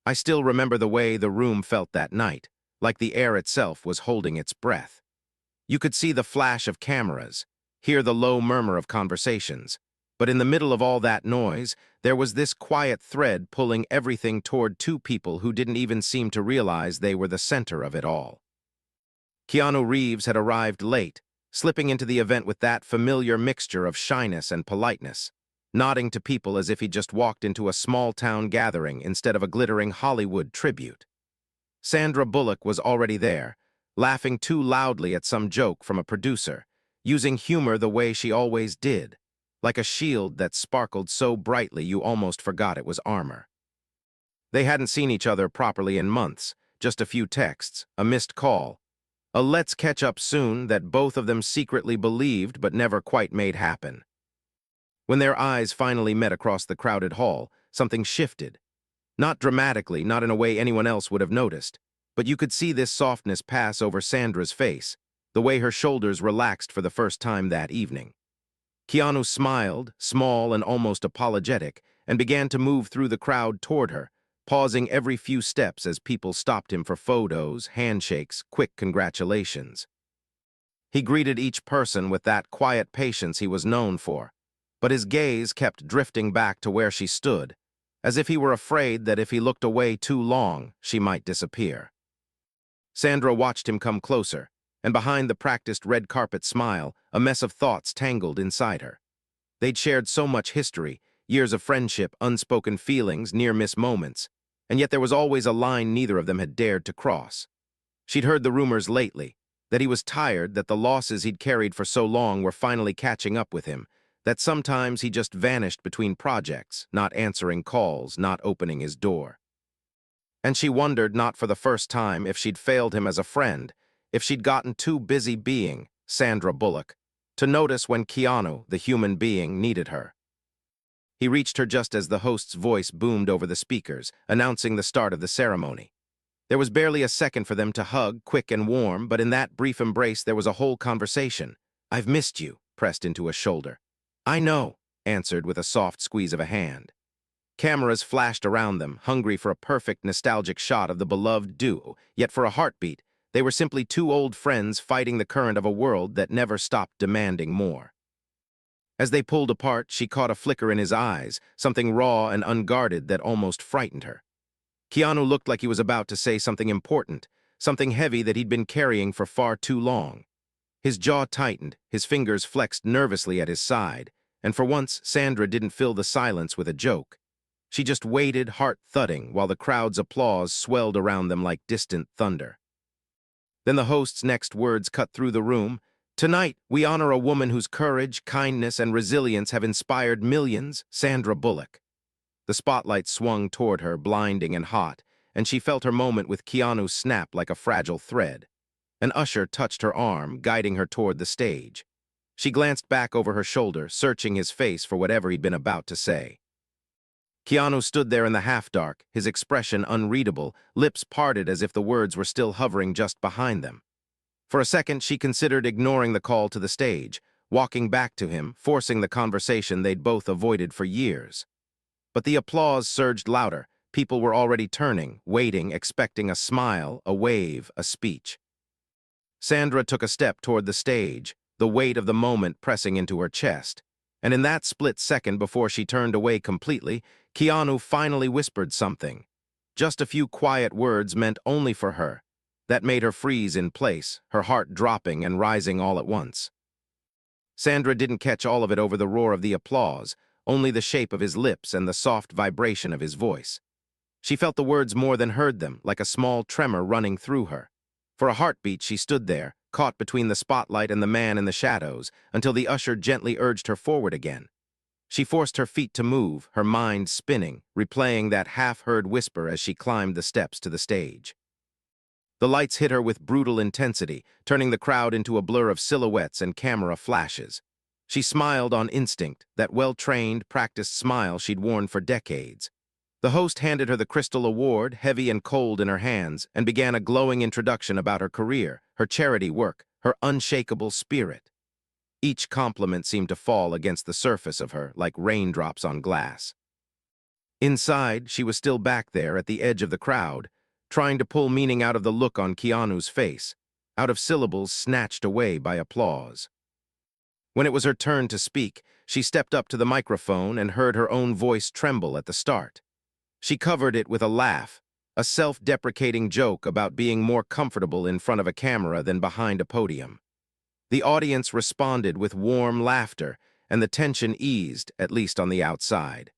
I still remember the way the room felt that night, like the air itself was holding its breath. You could see the flash of cameras, hear the low murmur of conversations, but in the middle of all that noise, there was this quiet thread pulling everything toward two people who didn't even seem to realize they were the center of it all. Keanu Reeves had arrived late, slipping into the event with that familiar mixture of shyness and politeness, nodding to people as if he just walked into a small-town gathering instead of a glittering Hollywood tribute. Sandra Bullock was already there, laughing too loudly at some joke from a producer, using humor the way she always did, like a shield that sparkled so brightly you almost forgot it was armor. They hadn't seen each other properly in months, just a few texts, a missed call, a let's catch up soon that both of them secretly believed but never quite made happen. When their eyes finally met across the crowded hall, something shifted. Not dramatically, not in a way anyone else would have noticed, but you could see this softness pass over Sandra's face, the way her shoulders relaxed for the first time that evening. Keanu smiled, small and almost apologetic, and began to move through the crowd toward her, pausing every few steps as people stopped him for photos, handshakes, quick congratulations. He greeted each person with that quiet patience he was known for, but his gaze kept drifting back to where she stood, as if he were afraid that if he looked away too long, she might disappear. Sandra watched him come closer, and behind the practiced red carpet smile, a mess of thoughts tangled inside her. They'd shared so much history, years of friendship, unspoken feelings, near-miss moments, and yet there was always a line neither of them had dared to cross. She'd heard the rumors lately, that he was tired, that the losses he'd carried for so long were finally catching up with him, that sometimes he just vanished between projects, not answering calls, not opening his door. And she wondered, not for the first time, if she'd failed him as a friend, if she'd gotten too busy being Sandra Bullock, to notice when Keanu, the human being, needed her. He reached her just as the host's voice boomed over the speakers, announcing the start of the ceremony. There was barely a second for them to hug, quick and warm, but in that brief embrace there was a whole conversation. "I've missed you," pressed into his shoulder. "I know," answered with a soft squeeze of a hand. Cameras flashed around them, hungry for a perfect nostalgic shot of the beloved duo, yet for a heartbeat, they were simply two old friends fighting the current of a world that never stopped demanding more. As they pulled apart, she caught a flicker in his eyes, something raw and unguarded that almost frightened her. Keanu looked like he was about to say something important, something heavy that he'd been carrying for far too long. His jaw tightened, his fingers flexed nervously at his side, and for once Sandra didn't fill the silence with a joke. She just waited, heart thudding, while the crowd's applause swelled around them like distant thunder. Then the host's next words cut through the room. "Tonight, we honor a woman whose courage, kindness, and resilience have inspired millions, Sandra Bullock." The spotlight swung toward her, blinding and hot, and she felt her moment with Keanu snap like a fragile thread. An usher touched her arm, guiding her toward the stage. She glanced back over her shoulder, searching his face for whatever he'd been about to say. Keanu stood there in the half-dark, his expression unreadable, lips parted as if the words were still hovering just behind them. For a second, she considered ignoring the call to the stage, walking back to him, forcing the conversation they'd both avoided for years. But the applause surged louder. People were already turning, waiting, expecting a smile, a wave, a speech. Sandra took a step toward the stage, the weight of the moment pressing into her chest. And in that split second before she turned away completely, Keanu finally whispered something. Just a few quiet words meant only for her. That made her freeze in place, her heart dropping and rising all at once. Sandra didn't catch all of it over the roar of the applause, only the shape of his lips and the soft vibration of his voice. She felt the words more than heard them, like a small tremor running through her. For a heartbeat, she stood there, caught between the spotlight and the man in the shadows, until the usher gently urged her forward again. She forced her feet to move, her mind spinning, replaying that half-heard whisper as she climbed the steps to the stage. The lights hit her with brutal intensity, turning the crowd into a blur of silhouettes and camera flashes. She smiled on instinct, that well-trained, practiced smile she'd worn for decades. The host handed her the Crystal Award, heavy and cold in her hands, and began a glowing introduction about her career, her charity work, her unshakable spirit. Each compliment seemed to fall against the surface of her like raindrops on glass. Inside, she was still back there at the edge of the crowd, trying to pull meaning out of the look on Keanu's face, out of syllables snatched away by applause. When it was her turn to speak, she stepped up to the microphone and heard her own voice tremble at the start. She covered it with a laugh, a self-deprecating joke about being more comfortable in front of a camera than behind a podium. The audience responded with warm laughter, and the tension eased, at least on the outside.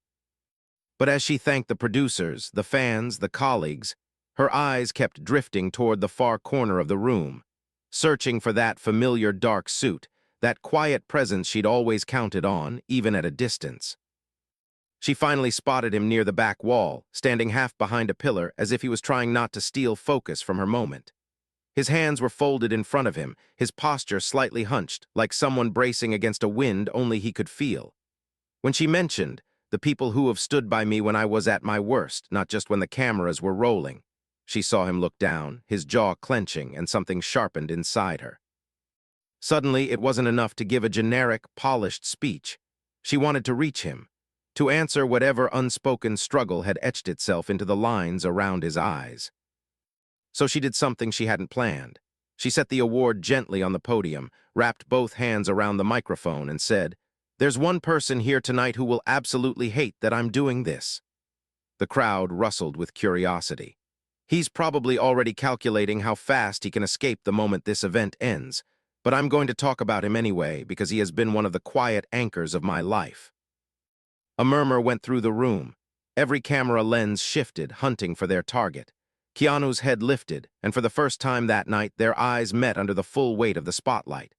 But as she thanked the producers, the fans, the colleagues, her eyes kept drifting toward the far corner of the room, searching for that familiar dark suit, that quiet presence she'd always counted on, even at a distance. She finally spotted him near the back wall, standing half behind a pillar as if he was trying not to steal focus from her moment. His hands were folded in front of him, his posture slightly hunched, like someone bracing against a wind only he could feel. When she mentioned, "The people who have stood by me when I was at my worst, not just when the cameras were rolling," she saw him look down, his jaw clenching, and something sharpened inside her. Suddenly, it wasn't enough to give a generic, polished speech. She wanted to reach him, to answer whatever unspoken struggle had etched itself into the lines around his eyes. So she did something she hadn't planned. She set the award gently on the podium, wrapped both hands around the microphone, and said, "There's one person here tonight who will absolutely hate that I'm doing this." The crowd rustled with curiosity. He's probably already calculating how fast he can escape the moment this event ends, but I'm going to talk about him anyway because he has been one of the quiet anchors of my life. A murmur went through the room. Every camera lens shifted, hunting for their target. Keanu's head lifted, and for the first time that night, their eyes met under the full weight of the spotlight.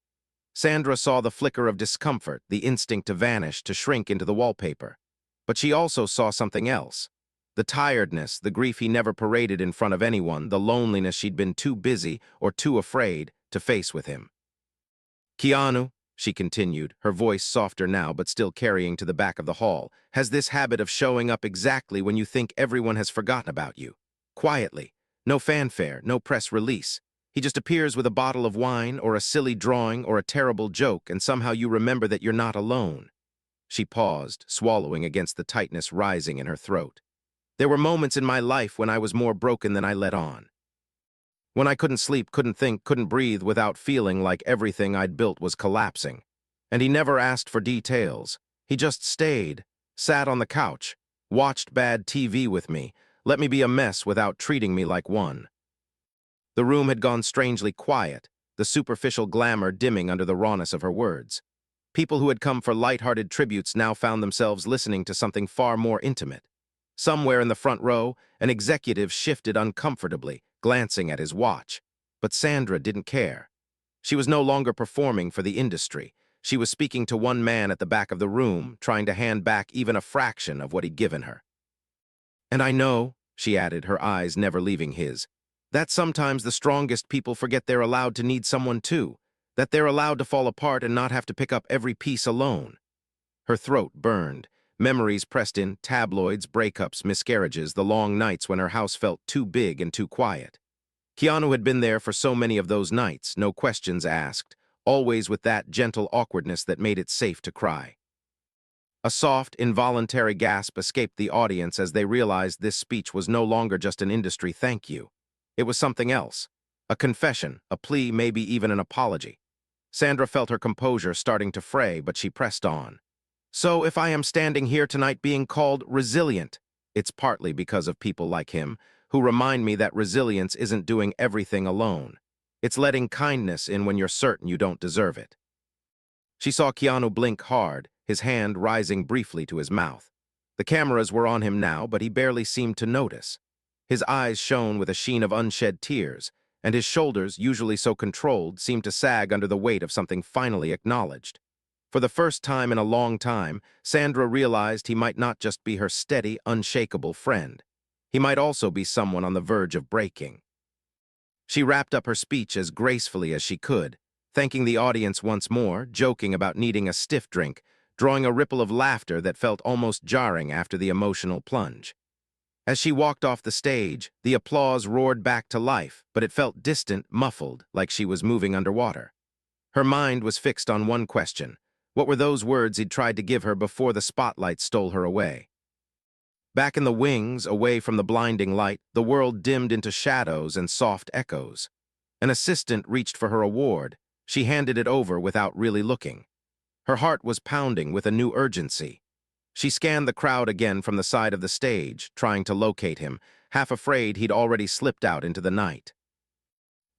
Sandra saw the flicker of discomfort, the instinct to vanish, to shrink into the wallpaper. But she also saw something else. The tiredness, the grief he never paraded in front of anyone, the loneliness she'd been too busy or too afraid to face with him. "Keanu," she continued, her voice softer now but still carrying to the back of the hall, "has this habit of showing up exactly when you think everyone has forgotten about you. Quietly. No fanfare, no press release. He just appears with a bottle of wine or a silly drawing or a terrible joke, and somehow you remember that you're not alone." She paused, swallowing against the tightness rising in her throat. "There were moments in my life when I was more broken than I let on. When I couldn't sleep, couldn't think, couldn't breathe without feeling like everything I'd built was collapsing. And he never asked for details. He just stayed, sat on the couch, watched bad TV with me, let me be a mess without treating me like one." The room had gone strangely quiet, the superficial glamour dimming under the rawness of her words. People who had come for light-hearted tributes now found themselves listening to something far more intimate. Somewhere in the front row, an executive shifted uncomfortably, glancing at his watch. But Sandra didn't care. She was no longer performing for the industry. She was speaking to one man at the back of the room, trying to hand back even a fraction of what he'd given her. "And I know," she added, her eyes never leaving his, "that sometimes the strongest people forget they're allowed to need someone too, that they're allowed to fall apart and not have to pick up every piece alone." Her throat burned. Memories pressed in, tabloids, breakups, miscarriages, the long nights when her house felt too big and too quiet. Keanu had been there for so many of those nights, no questions asked, always with that gentle awkwardness that made it safe to cry. A soft, involuntary gasp escaped the audience as they realized this speech was no longer just an industry thank you. It was something else. A confession, a plea, maybe even an apology. Sandra felt her composure starting to fray, but she pressed on. "So if I am standing here tonight being called resilient, it's partly because of people like him, who remind me that resilience isn't doing everything alone. It's letting kindness in when you're certain you don't deserve it." She saw Keanu blink hard, his hand rising briefly to his mouth. The cameras were on him now, but he barely seemed to notice. His eyes shone with a sheen of unshed tears, and his shoulders, usually so controlled, seemed to sag under the weight of something finally acknowledged. For the first time in a long time, Sandra realized he might not just be her steady, unshakable friend. He might also be someone on the verge of breaking. She wrapped up her speech as gracefully as she could, thanking the audience once more, joking about needing a stiff drink, drawing a ripple of laughter that felt almost jarring after the emotional plunge. As she walked off the stage, the applause roared back to life, but it felt distant, muffled, like she was moving underwater. Her mind was fixed on one question. What were those words he'd tried to give her before the spotlight stole her away? Back in the wings, away from the blinding light, the world dimmed into shadows and soft echoes. An assistant reached for her award. She handed it over without really looking. Her heart was pounding with a new urgency. She scanned the crowd again from the side of the stage, trying to locate him, half afraid he'd already slipped out into the night.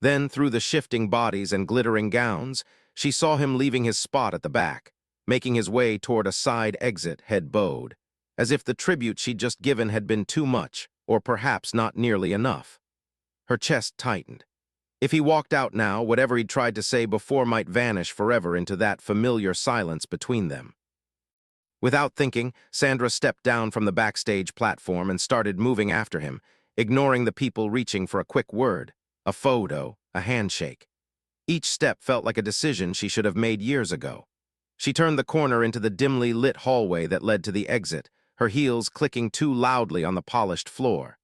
Then, through the shifting bodies and glittering gowns, she saw him leaving his spot at the back, making his way toward a side exit, head bowed, as if the tribute she'd just given had been too much, or perhaps not nearly enough. Her chest tightened. If he walked out now, whatever he'd tried to say before might vanish forever into that familiar silence between them. Without thinking, Sandra stepped down from the backstage platform and started moving after him, ignoring the people reaching for a quick word, a photo, a handshake. Each step felt like a decision she should have made years ago. She turned the corner into the dimly lit hallway that led to the exit, her heels clicking too loudly on the polished floor.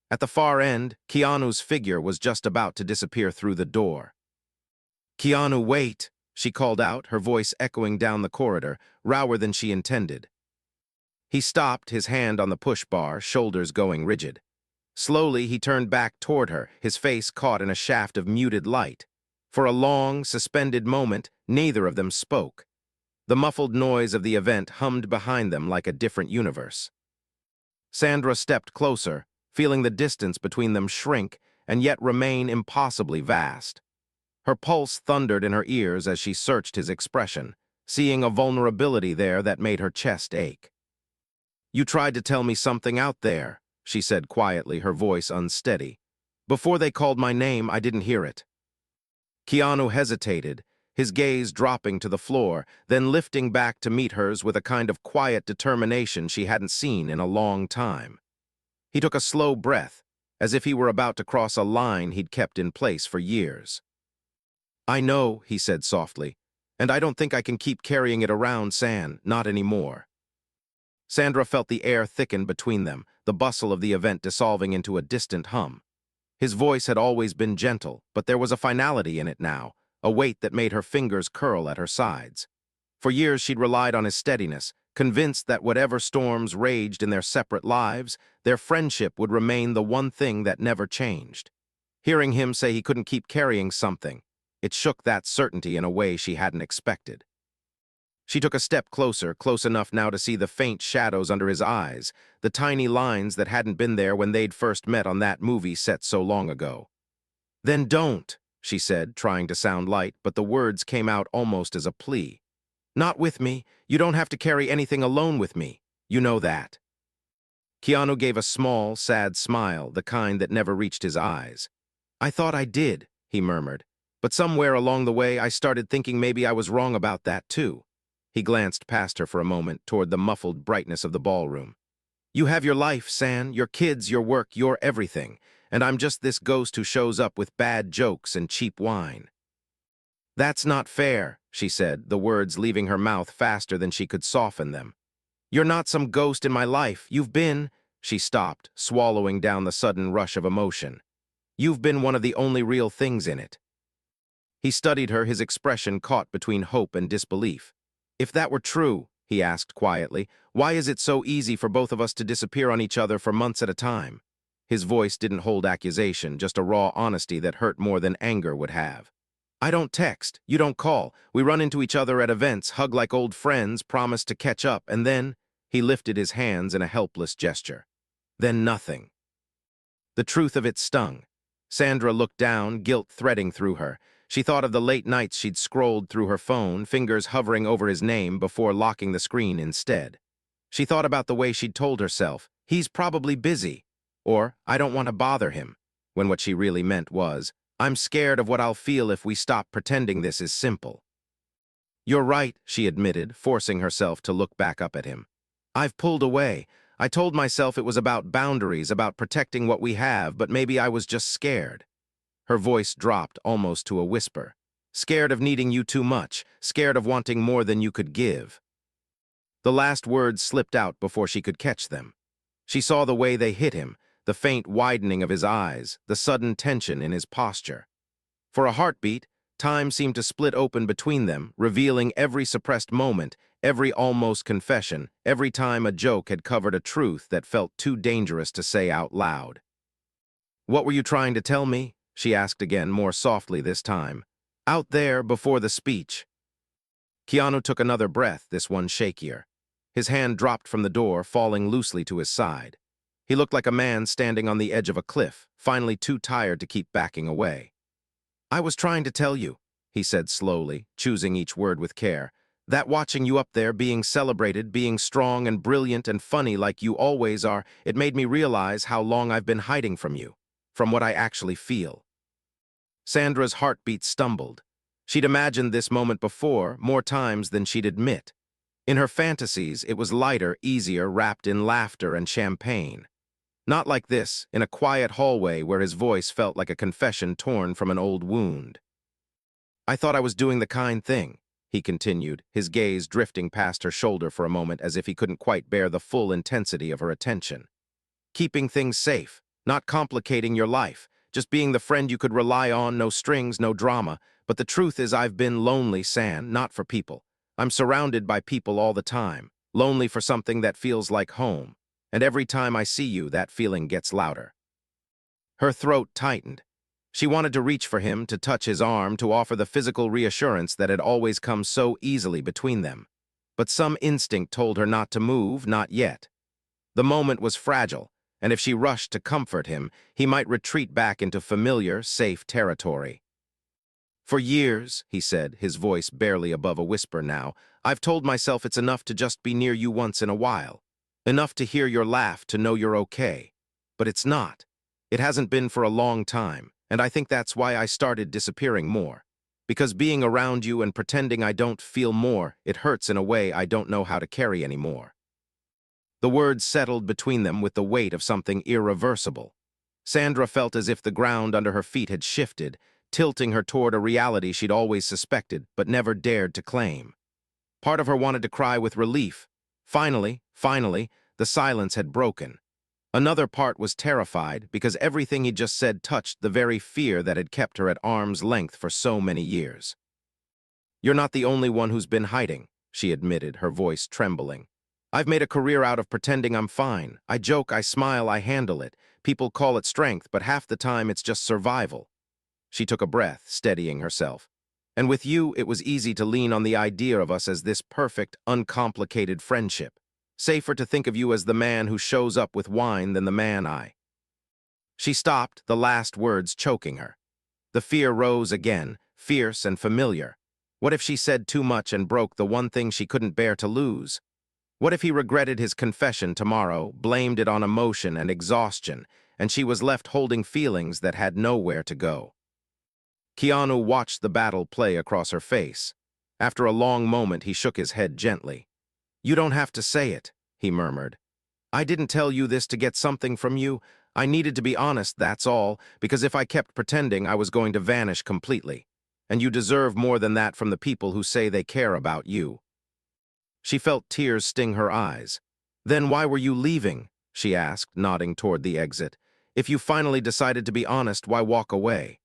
At the far end, Keanu's figure was just about to disappear through the door. "Keanu, wait!" she called out, her voice echoing down the corridor, rower than she intended. He stopped, his hand on the push bar, shoulders going rigid. Slowly, he turned back toward her, his face caught in a shaft of muted light. For a long, suspended moment, neither of them spoke. The muffled noise of the event hummed behind them like a different universe. Sandra stepped closer, feeling the distance between them shrink and yet remain impossibly vast. Her pulse thundered in her ears as she searched his expression, seeing a vulnerability there that made her chest ache. "You tried to tell me something out there," she said quietly, her voice unsteady. "Before they called my name, I didn't hear it." Keanu hesitated, his gaze dropping to the floor, then lifting back to meet hers with a kind of quiet determination she hadn't seen in a long time. He took a slow breath, as if he were about to cross a line he'd kept in place for years. "I know," he said softly, "and I don't think I can keep carrying it around, San, not anymore." Sandra felt the air thicken between them, the bustle of the event dissolving into a distant hum. His voice had always been gentle, but there was a finality in it now, a weight that made her fingers curl at her sides. For years she'd relied on his steadiness, convinced that whatever storms raged in their separate lives, their friendship would remain the one thing that never changed. Hearing him say he couldn't keep carrying something, it shook that certainty in a way she hadn't expected. She took a step closer, close enough now to see the faint shadows under his eyes, the tiny lines that hadn't been there when they'd first met on that movie set so long ago. "Then don't," she said, trying to sound light, but the words came out almost as a plea. "Not with me. You don't have to carry anything alone with me. You know that." Keanu gave a small, sad smile, the kind that never reached his eyes. "I thought I did," he murmured. "But somewhere along the way I started thinking maybe I was wrong about that too." He glanced past her for a moment toward the muffled brightness of the ballroom. "You have your life, San, your kids, your work, your everything, and I'm just this ghost who shows up with bad jokes and cheap wine." "That's not fair," she said, the words leaving her mouth faster than she could soften them. "You're not some ghost in my life. You've been—" She stopped, swallowing down the sudden rush of emotion. "You've been one of the only real things in it." He studied her, his expression caught between hope and disbelief. "If that were true," he asked quietly, "why is it so easy for both of us to disappear on each other for months at a time?" His voice didn't hold accusation, just a raw honesty that hurt more than anger would have. "I don't text, you don't call. We run into each other at events, hug like old friends, promise to catch up, and then—" He lifted his hands in a helpless gesture. "Then nothing." The truth of it stung. Sandra looked down, guilt threading through her. She thought of the late nights she'd scrolled through her phone, fingers hovering over his name before locking the screen instead. She thought about the way she'd told herself, "He's probably busy," or "I don't want to bother him," when what she really meant was, "I'm scared of what I'll feel if we stop pretending this is simple." "You're right," she admitted, forcing herself to look back up at him. "I've pulled away. I told myself it was about boundaries, about protecting what we have, but maybe I was just scared." Her voice dropped almost to a whisper. "Scared of needing you too much, scared of wanting more than you could give." The last words slipped out before she could catch them. She saw the way they hit him, the faint widening of his eyes, the sudden tension in his posture. For a heartbeat, time seemed to split open between them, revealing every suppressed moment, every almost confession, every time a joke had covered a truth that felt too dangerous to say out loud. "What were you trying to tell me?" she asked again, more softly this time. "Out there, before the speech." Keanu took another breath, this one shakier. His hand dropped from the door, falling loosely to his side. He looked like a man standing on the edge of a cliff, finally too tired to keep backing away. "I was trying to tell you," he said slowly, choosing each word with care, "that watching you up there, being celebrated, being strong and brilliant and funny like you always are, it made me realize how long I've been hiding from you, from what I actually feel." Sandra's heartbeat stumbled. She'd imagined this moment before, more times than she'd admit. In her fantasies, it was lighter, easier, wrapped in laughter and champagne. Not like this, in a quiet hallway where his voice felt like a confession torn from an old wound. "I thought I was doing the kind thing," he continued, his gaze drifting past her shoulder for a moment as if he couldn't quite bear the full intensity of her attention. "Keeping things safe, not complicating your life, just being the friend you could rely on, no strings, no drama. But the truth is I've been lonely, San, not for people. I'm surrounded by people all the time, lonely for something that feels like home. And every time I see you, that feeling gets louder." Her throat tightened. She wanted to reach for him, to touch his arm, to offer the physical reassurance that had always come so easily between them. But some instinct told her not to move, not yet. The moment was fragile, and if she rushed to comfort him, he might retreat back into familiar, safe territory. "For years," he said, his voice barely above a whisper now, "I've told myself it's enough to just be near you once in a while. Enough to hear your laugh, to know you're okay. But it's not. It hasn't been for a long time, and I think that's why I started disappearing more. Because being around you and pretending I don't feel more, it hurts in a way I don't know how to carry anymore." The words settled between them with the weight of something irreversible. Sandra felt as if the ground under her feet had shifted, tilting her toward a reality she'd always suspected but never dared to claim. Part of her wanted to cry with relief. Finally, the silence had broken. Another part was terrified because everything he'd just said touched the very fear that had kept her at arm's length for so many years. "You're not the only one who's been hiding," she admitted, her voice trembling. "I've made a career out of pretending I'm fine. I joke, I smile, I handle it. People call it strength, but half the time it's just survival." She took a breath, steadying herself. "And with you, it was easy to lean on the idea of us as this perfect, uncomplicated friendship. Safer to think of you as the man who shows up with wine than the man I—" She stopped, the last words choking her. The fear rose again, fierce and familiar. What if she said too much and broke the one thing she couldn't bear to lose? What if he regretted his confession tomorrow, blamed it on emotion and exhaustion, and she was left holding feelings that had nowhere to go? Keanu watched the battle play across her face. After a long moment, he shook his head gently. "You don't have to say it," he murmured. "I didn't tell you this to get something from you. I needed to be honest, that's all, because if I kept pretending, I was going to vanish completely. And you deserve more than that from the people who say they care about you." She felt tears sting her eyes. "Then why were you leaving?" she asked, nodding toward the exit. "If you finally decided to be honest, why walk away?"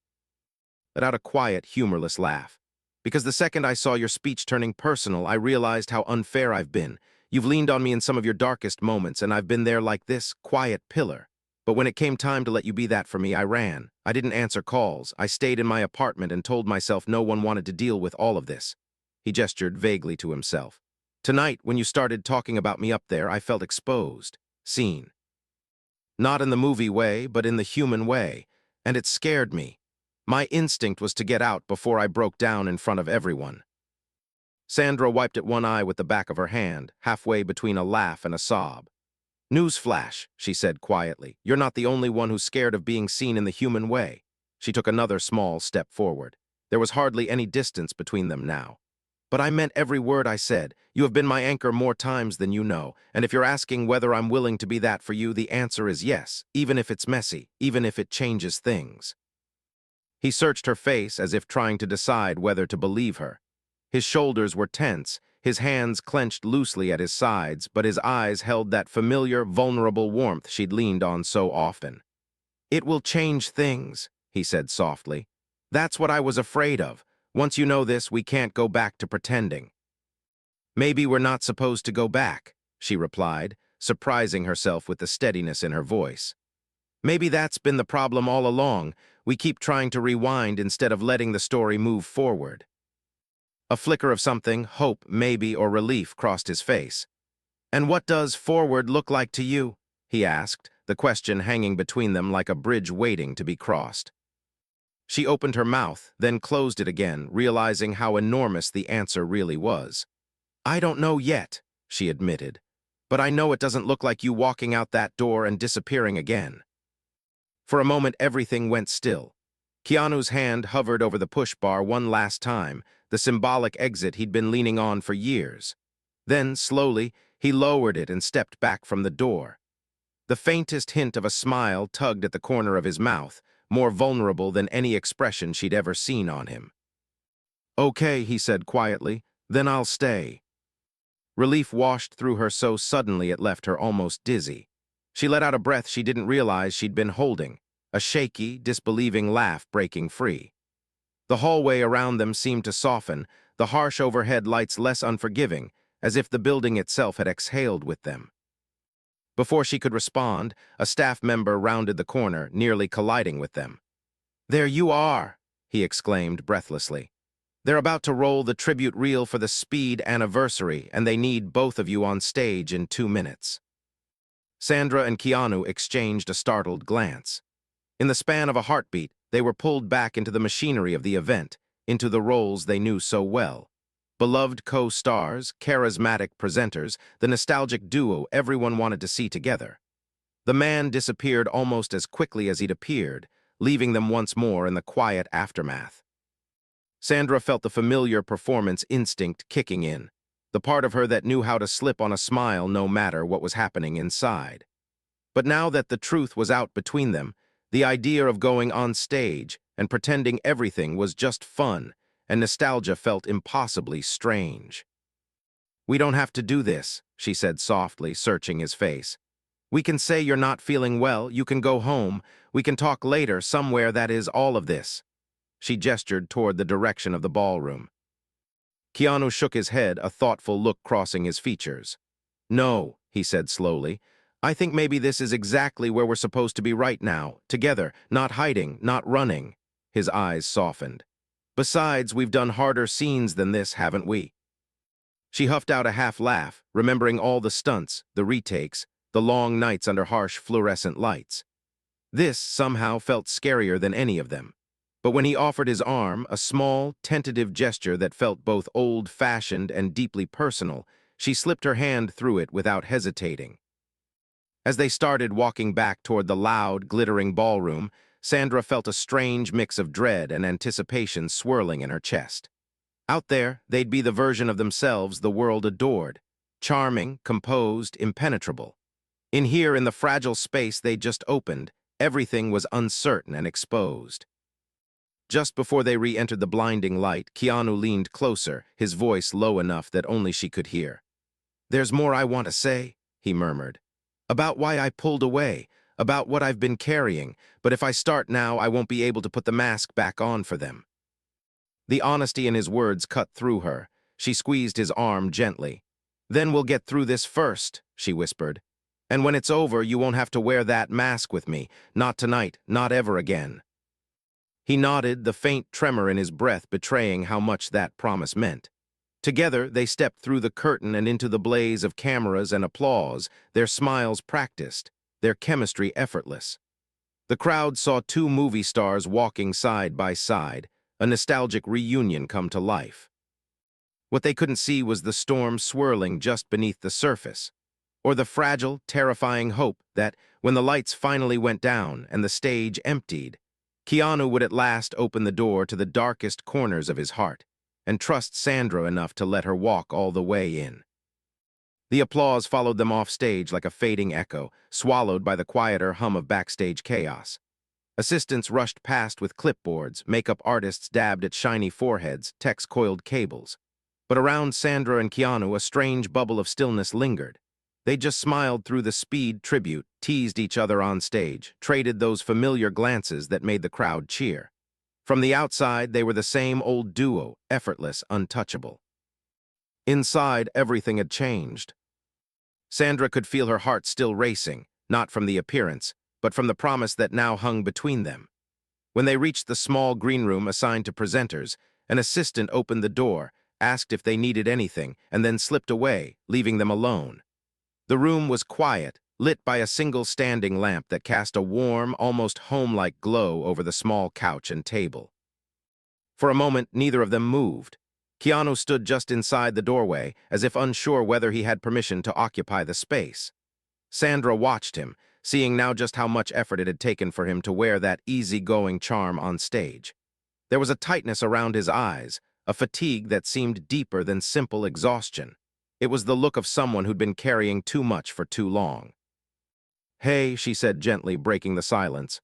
Let out a quiet, humorless laugh. "Because the second I saw your speech turning personal, I realized how unfair I've been. You've leaned on me in some of your darkest moments, and I've been there like this, quiet pillar. But when it came time to let you be that for me, I ran. I didn't answer calls. I stayed in my apartment and told myself no one wanted to deal with all of this." He gestured vaguely to himself. "Tonight, when you started talking about me up there, I felt exposed, seen. Not in the movie way, but in the human way. And it scared me. My instinct was to get out before I broke down in front of everyone." Sandra wiped at one eye with the back of her hand, halfway between a laugh and a sob. "Newsflash," she said quietly. "You're not the only one who's scared of being seen in the human way." She took another small step forward. There was hardly any distance between them now. "But I meant every word I said. You have been my anchor more times than you know, and if you're asking whether I'm willing to be that for you, the answer is yes, even if it's messy, even if it changes things." He searched her face as if trying to decide whether to believe her. His shoulders were tense, his hands clenched loosely at his sides, but his eyes held that familiar, vulnerable warmth she'd leaned on so often. "It will change things," he said softly. "That's what I was afraid of. Once you know this, we can't go back to pretending." Maybe we're not supposed to go back, she replied, surprising herself with the steadiness in her voice. Maybe that's been the problem all along. We keep trying to rewind instead of letting the story move forward. A flicker of something, hope, maybe, or relief crossed his face. And what does forward look like to you? He asked, the question hanging between them like a bridge waiting to be crossed. She opened her mouth, then closed it again, realizing how enormous the answer really was. I don't know yet, she admitted, but I know it doesn't look like you walking out that door and disappearing again. For a moment, everything went still. Keanu's hand hovered over the push bar one last time, the symbolic exit he'd been leaning on for years. Then, slowly, he lowered it and stepped back from the door. The faintest hint of a smile tugged at the corner of his mouth, more vulnerable than any expression she'd ever seen on him. Okay, he said quietly, then I'll stay. Relief washed through her so suddenly it left her almost dizzy. She let out a breath she didn't realize she'd been holding, a shaky, disbelieving laugh breaking free. The hallway around them seemed to soften, the harsh overhead lights less unforgiving, as if the building itself had exhaled with them. Before she could respond, a staff member rounded the corner, nearly colliding with them. There you are, he exclaimed breathlessly. They're about to roll the tribute reel for the Speed anniversary, and they need both of you on stage in 2 minutes. Sandra and Keanu exchanged a startled glance. In the span of a heartbeat, they were pulled back into the machinery of the event, into the roles they knew so well. Beloved co-stars, charismatic presenters, the nostalgic duo everyone wanted to see together. The man disappeared almost as quickly as he'd appeared, leaving them once more in the quiet aftermath. Sandra felt the familiar performance instinct kicking in, the part of her that knew how to slip on a smile no matter what was happening inside. But now that the truth was out between them, the idea of going on stage and pretending everything was just fun, and nostalgia felt impossibly strange. We don't have to do this, she said softly, searching his face. We can say you're not feeling well, you can go home, we can talk later somewhere that is all of this. She gestured toward the direction of the ballroom. Keanu shook his head, a thoughtful look crossing his features. No, he said slowly, I think maybe this is exactly where we're supposed to be right now, together, not hiding, not running. His eyes softened. Besides, we've done harder scenes than this, haven't we? She huffed out a half laugh, remembering all the stunts, the retakes, the long nights under harsh fluorescent lights. This somehow felt scarier than any of them. But when he offered his arm, a small, tentative gesture that felt both old-fashioned and deeply personal, she slipped her hand through it without hesitating. As they started walking back toward the loud, glittering ballroom, Sandra felt a strange mix of dread and anticipation swirling in her chest. Out there, they'd be the version of themselves the world adored, charming, composed, impenetrable. In here, in the fragile space they just opened, everything was uncertain and exposed. Just before they re-entered the blinding light, Keanu leaned closer, his voice low enough that only she could hear. There's more I want to say, he murmured. About why I pulled away, about what I've been carrying, but if I start now, I won't be able to put the mask back on for them. The honesty in his words cut through her. She squeezed his arm gently. Then we'll get through this first, she whispered. And when it's over, you won't have to wear that mask with me. Not tonight, not ever again. He nodded, the faint tremor in his breath betraying how much that promise meant. Together, they stepped through the curtain and into the blaze of cameras and applause, their smiles practiced, their chemistry effortless. The crowd saw two movie stars walking side by side, a nostalgic reunion come to life. What they couldn't see was the storm swirling just beneath the surface, or the fragile, terrifying hope that, when the lights finally went down and the stage emptied, Keanu would at last open the door to the darkest corners of his heart and trust Sandra enough to let her walk all the way in. The applause followed them off stage like a fading echo, swallowed by the quieter hum of backstage chaos. Assistants rushed past with clipboards, makeup artists dabbed at shiny foreheads, techs coiled cables. But around Sandra and Keanu, a strange bubble of stillness lingered. They just smiled through the Speed tribute, teased each other on stage, traded those familiar glances that made the crowd cheer. From the outside, they were the same old duo, effortless, untouchable. Inside, everything had changed. Sandra could feel her heart still racing, not from the appearance, but from the promise that now hung between them. When they reached the small green room assigned to presenters, an assistant opened the door, asked if they needed anything, and then slipped away, leaving them alone. The room was quiet, lit by a single standing lamp that cast a warm, almost home-like glow over the small couch and table. For a moment, neither of them moved. Keanu stood just inside the doorway, as if unsure whether he had permission to occupy the space. Sandra watched him, seeing now just how much effort it had taken for him to wear that easygoing charm on stage. There was a tightness around his eyes, a fatigue that seemed deeper than simple exhaustion. It was the look of someone who'd been carrying too much for too long. "Hey," she said gently, breaking the silence.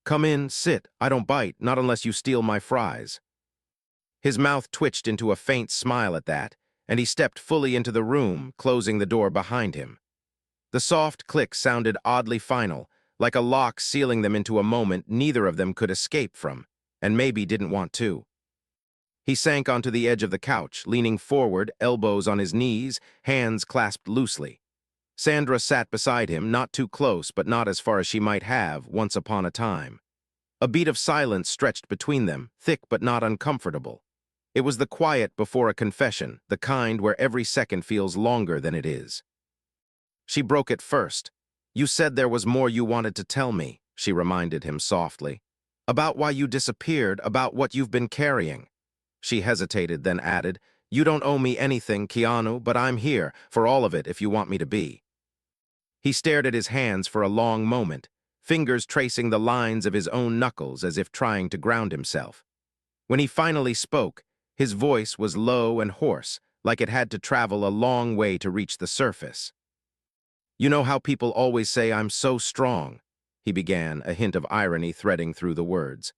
"Come in, sit. I don't bite, not unless you steal my fries." His mouth twitched into a faint smile at that, and he stepped fully into the room, closing the door behind him. The soft click sounded oddly final, like a lock sealing them into a moment neither of them could escape from, and maybe didn't want to. He sank onto the edge of the couch, leaning forward, elbows on his knees, hands clasped loosely. Sandra sat beside him, not too close, but not as far as she might have once upon a time. A beat of silence stretched between them, thick but not uncomfortable. It was the quiet before a confession, the kind where every second feels longer than it is. She broke it first. "You said there was more you wanted to tell me," she reminded him softly. "About why you disappeared, about what you've been carrying." She hesitated, then added, "You don't owe me anything, Keanu, but I'm here, for all of it if you want me to be." He stared at his hands for a long moment, fingers tracing the lines of his own knuckles as if trying to ground himself. When he finally spoke, his voice was low and hoarse, like it had to travel a long way to reach the surface. "You know how people always say I'm so strong," he began, a hint of irony threading through the words.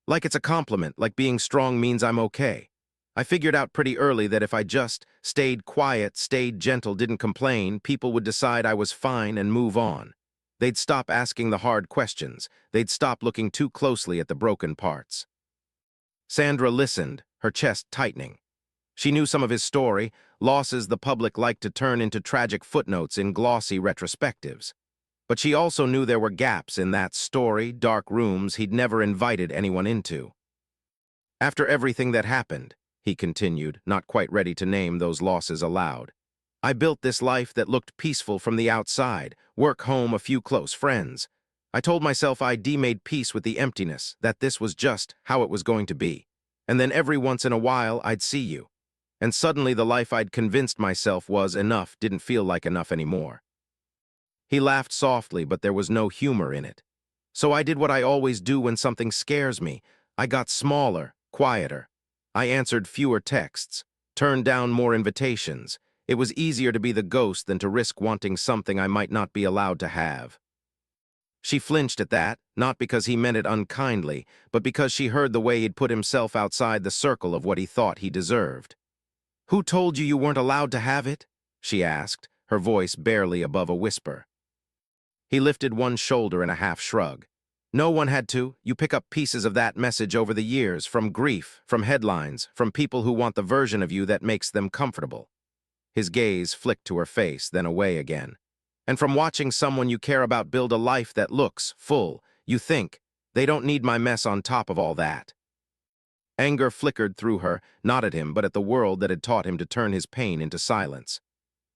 "Like it's a compliment, like being strong means I'm okay. I figured out pretty early that if I just stayed quiet, stayed gentle, didn't complain, people would decide I was fine and move on. They'd stop asking the hard questions. They'd stop looking too closely at the broken parts." Sandra listened, her chest tightening. She knew some of his story, losses the public liked to turn into tragic footnotes in glossy retrospectives. But she also knew there were gaps in that story, dark rooms he'd never invited anyone into. "After everything that happened," he continued, not quite ready to name those losses aloud, "I built this life that looked peaceful from the outside, work, home, a few close friends. I told myself I'd made peace with the emptiness, that this was just how it was going to be. And then every once in a while I'd see you. And suddenly the life I'd convinced myself was enough didn't feel like enough anymore." He laughed softly, but there was no humor in it. "So I did what I always do when something scares me. I got smaller, quieter. I answered fewer texts, turned down more invitations. It was easier to be the ghost than to risk wanting something I might not be allowed to have." She flinched at that, not because he meant it unkindly, but because she heard the way he'd put himself outside the circle of what he thought he deserved. "Who told you you weren't allowed to have it?" she asked, her voice barely above a whisper. He lifted one shoulder in a half shrug. "No one had to. You pick up pieces of that message over the years, from grief, from headlines, from people who want the version of you that makes them comfortable." His gaze flicked to her face, then away again. "And from watching someone you care about build a life that looks full, you think, they don't need my mess on top of all that." Anger flickered through her, not at him, but at the world that had taught him to turn his pain into silence.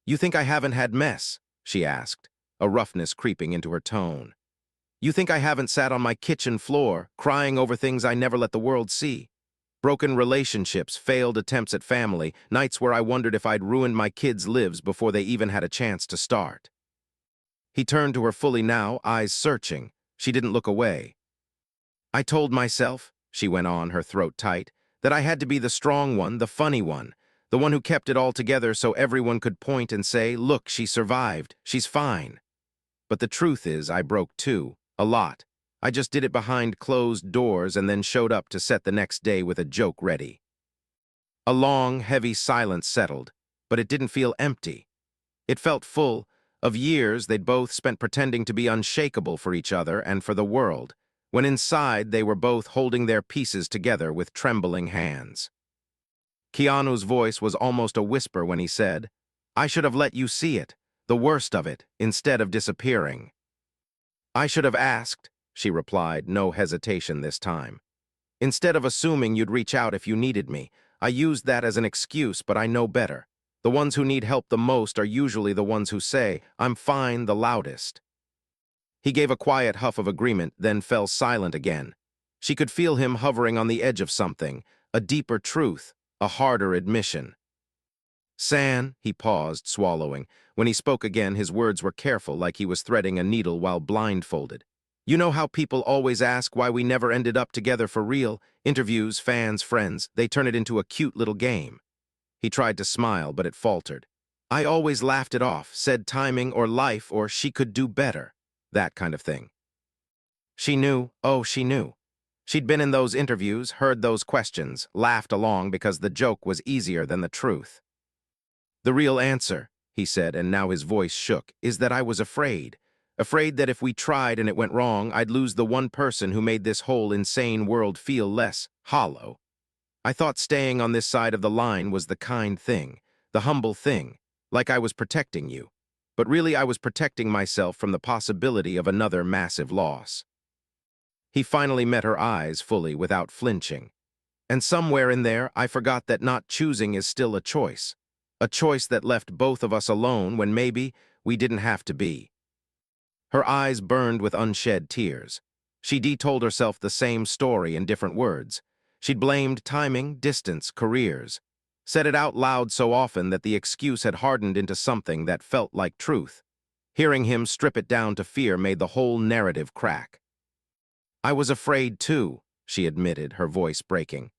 "You think I haven't had mess?" she asked, a roughness creeping into her tone. "You think I haven't sat on my kitchen floor, crying over things I never let the world see? Broken relationships, failed attempts at family, nights where I wondered if I'd ruined my kids' lives before they even had a chance to start." He turned to her fully now, eyes searching. She didn't look away. "I told myself," she went on, her throat tight, "that I had to be the strong one, the funny one, the one who kept it all together so everyone could point and say, 'Look, she survived, she's fine.' But the truth is, I broke too, a lot. I just did it behind closed doors and then showed up to set the next day with a joke ready." A long, heavy silence settled, but it didn't feel empty. It felt full, of years they'd both spent pretending to be unshakable for each other and for the world, when inside they were both holding their pieces together with trembling hands. Keanu's voice was almost a whisper when he said, "I should have let you see it, the worst of it, instead of disappearing." "I should have asked," she replied, no hesitation this time. "Instead of assuming you'd reach out if you needed me, I used that as an excuse, but I know better. The ones who need help the most are usually the ones who say, 'I'm fine,' the loudest." He gave a quiet huff of agreement, then fell silent again. She could feel him hovering on the edge of something, a deeper truth, a harder admission. "San," he paused, swallowing. When he spoke again, his words were careful, like he was threading a needle while blindfolded. "You know how people always ask why we never ended up together for real? Interviews, fans, friends, they turn it into a cute little game." He tried to smile, but it faltered. "I always laughed it off, said timing or life or she could do better. That kind of thing." She knew, oh, she knew. She'd been in those interviews, heard those questions, laughed along because the joke was easier than the truth. "The real answer," he said, and now his voice shook, "is that I was afraid. Afraid that if we tried and it went wrong, I'd lose the one person who made this whole insane world feel less hollow. I thought staying on this side of the line was the kind thing, the humble thing, like I was protecting you. But really I was protecting myself from the possibility of another massive loss." He finally met her eyes fully without flinching. "And somewhere in there, I forgot that not choosing is still a choice that left both of us alone when maybe we didn't have to be." Her eyes burned with unshed tears. She told herself the same story in different words. She'd blamed timing, distance, careers. Said it out loud so often that the excuse had hardened into something that felt like truth. Hearing him strip it down to fear made the whole narrative crack. "I was afraid too," she admitted, her voice breaking.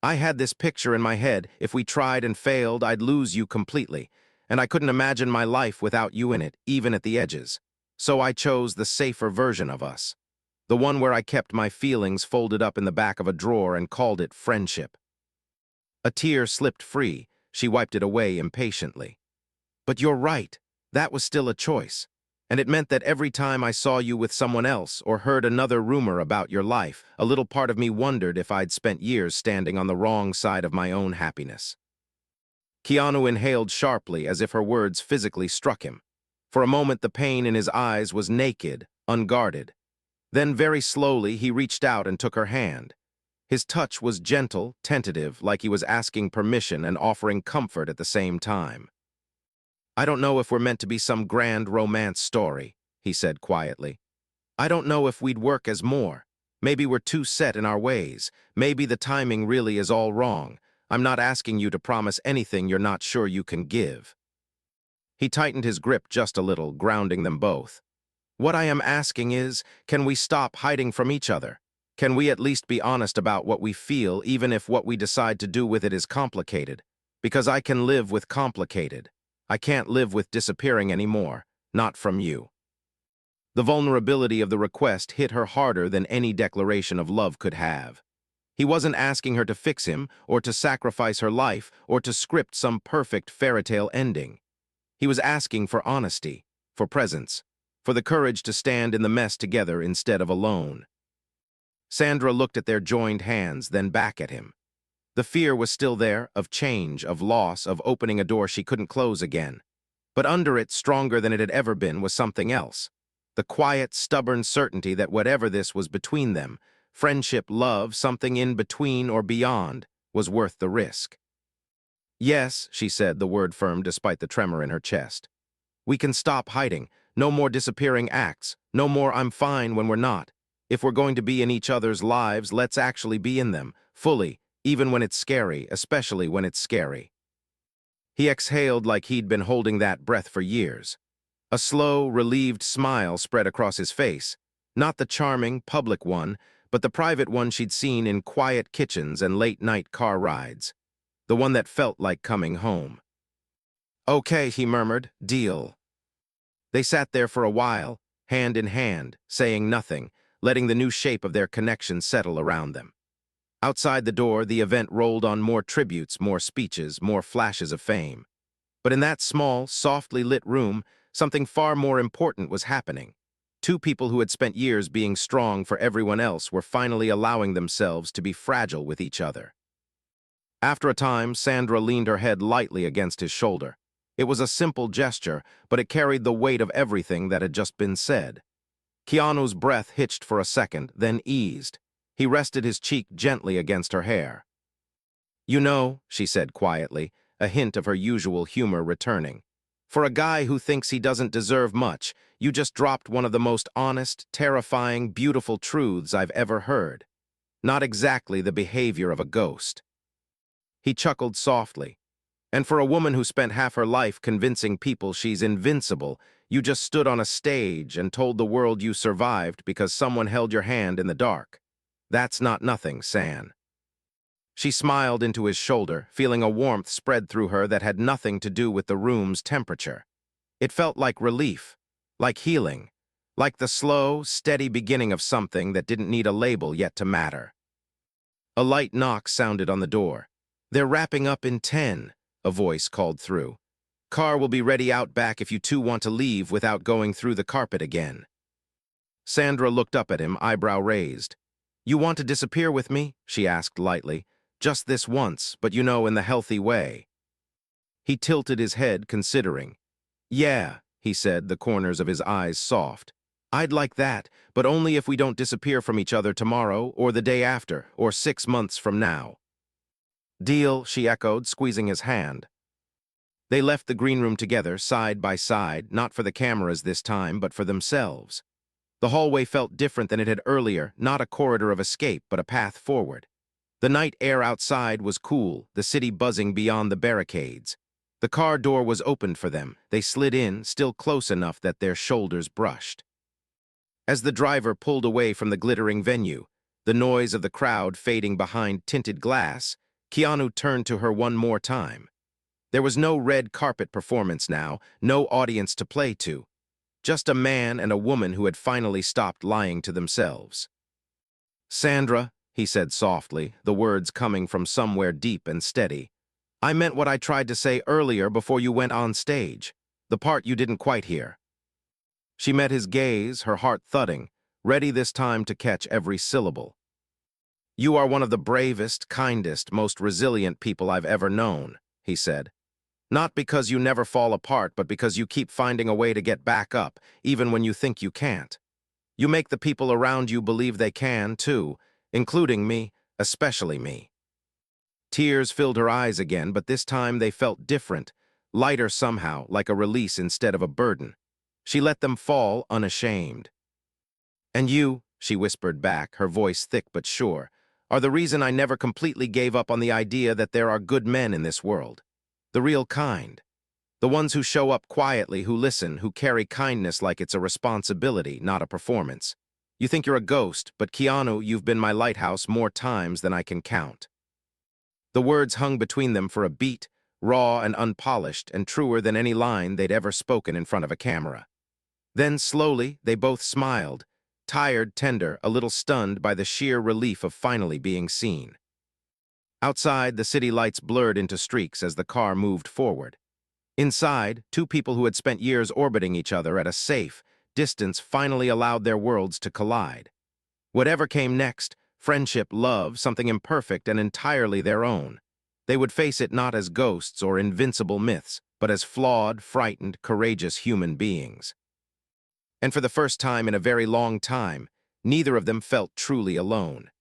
"I had this picture in my head. If we tried and failed, I'd lose you completely. And I couldn't imagine my life without you in it, even at the edges. So I chose the safer version of us. The one where I kept my feelings folded up in the back of a drawer and called it friendship." A tear slipped free. She wiped it away impatiently. "But you're right. That was still a choice. And it meant that every time I saw you with someone else or heard another rumor about your life, a little part of me wondered if I'd spent years standing on the wrong side of my own happiness." Keanu inhaled sharply as if her words physically struck him. For a moment the pain in his eyes was naked, unguarded. Then very slowly he reached out and took her hand. His touch was gentle, tentative, like he was asking permission and offering comfort at the same time. "I don't know if we're meant to be some grand romance story," he said quietly. "I don't know if we'd work as more. Maybe we're too set in our ways. Maybe the timing really is all wrong. I'm not asking you to promise anything you're not sure you can give." He tightened his grip just a little, grounding them both. "What I am asking is, can we stop hiding from each other? Can we at least be honest about what we feel, even if what we decide to do with it is complicated? Because I can live with complicated. I can't live with disappearing anymore, not from you." The vulnerability of the request hit her harder than any declaration of love could have. He wasn't asking her to fix him, or to sacrifice her life, or to script some perfect fairy-tale ending. He was asking for honesty, for presence, for the courage to stand in the mess together instead of alone. Sandra looked at their joined hands, then back at him. The fear was still there, of change, of loss, of opening a door she couldn't close again. But under it, stronger than it had ever been, was something else. The quiet, stubborn certainty that whatever this was between them, friendship, love, something in between or beyond, was worth the risk. "Yes," she said, the word firm despite the tremor in her chest. "We can stop hiding. No more disappearing acts. No more 'I'm fine' when we're not. If we're going to be in each other's lives, let's actually be in them, fully, even when it's scary, especially when it's scary." He exhaled like he'd been holding that breath for years. A slow, relieved smile spread across his face, not the charming, public one, but the private one she'd seen in quiet kitchens and late-night car rides. The one that felt like coming home. "Okay," he murmured, "deal." They sat there for a while, hand in hand, saying nothing, letting the new shape of their connection settle around them. Outside the door, the event rolled on more tributes, more speeches, more flashes of fame. But in that small, softly lit room, something far more important was happening. Two people who had spent years being strong for everyone else were finally allowing themselves to be fragile with each other. After a time, Sandra leaned her head lightly against his shoulder. It was a simple gesture, but it carried the weight of everything that had just been said. Keanu's breath hitched for a second, then eased. He rested his cheek gently against her hair. "You know," she said quietly, a hint of her usual humor returning. "For a guy who thinks he doesn't deserve much, you just dropped one of the most honest, terrifying, beautiful truths I've ever heard. Not exactly the behavior of a ghost." He chuckled softly. "And for a woman who spent half her life convincing people she's invincible, you just stood on a stage and told the world you survived because someone held your hand in the dark. That's not nothing, San." She smiled into his shoulder, feeling a warmth spread through her that had nothing to do with the room's temperature. It felt like relief, like healing, like the slow, steady beginning of something that didn't need a label yet to matter. A light knock sounded on the door. "They're wrapping up in 10, a voice called through. "Car will be ready out back if you two want to leave without going through the carpet again." Sandra looked up at him, eyebrow raised. "You want to disappear with me?" she asked lightly. "Just this once, but you know, in the healthy way." He tilted his head, considering. "Yeah," he said, the corners of his eyes soft. "I'd like that, but only if we don't disappear from each other tomorrow, or the day after, or 6 months from now." "Deal," she echoed, squeezing his hand. They left the green room together, side by side, not for the cameras this time, but for themselves. The hallway felt different than it had earlier, not a corridor of escape, but a path forward. The night air outside was cool, the city buzzing beyond the barricades. The car door was opened for them. They slid in, still close enough that their shoulders brushed. As the driver pulled away from the glittering venue, the noise of the crowd fading behind tinted glass, Keanu turned to her one more time. There was no red carpet performance now, no audience to play to. Just a man and a woman who had finally stopped lying to themselves. "Sandra," he said softly, the words coming from somewhere deep and steady, "I meant what I tried to say earlier before you went on stage, the part you didn't quite hear." She met his gaze, her heart thudding, ready this time to catch every syllable. "You are one of the bravest, kindest, most resilient people I've ever known," he said. "Not because you never fall apart, but because you keep finding a way to get back up, even when you think you can't. You make the people around you believe they can, too, including me, especially me." Tears filled her eyes again, but this time they felt different, lighter somehow, like a release instead of a burden. She let them fall unashamed. "And you," she whispered back, her voice thick but sure, "are the reason I never completely gave up on the idea that there are good men in this world. The real kind. The ones who show up quietly, who listen, who carry kindness like it's a responsibility, not a performance. You think you're a ghost, but Keanu, you've been my lighthouse more times than I can count." The words hung between them for a beat, raw and unpolished, and truer than any line they'd ever spoken in front of a camera. Then, slowly, they both smiled, tired, tender, a little stunned by the sheer relief of finally being seen. Outside, the city lights blurred into streaks as the car moved forward. Inside, two people who had spent years orbiting each other at a safe distance finally allowed their worlds to collide. Whatever came next, friendship, love, something imperfect and entirely their own. They would face it not as ghosts or invincible myths, but as flawed, frightened, courageous human beings. And for the first time in a very long time, neither of them felt truly alone.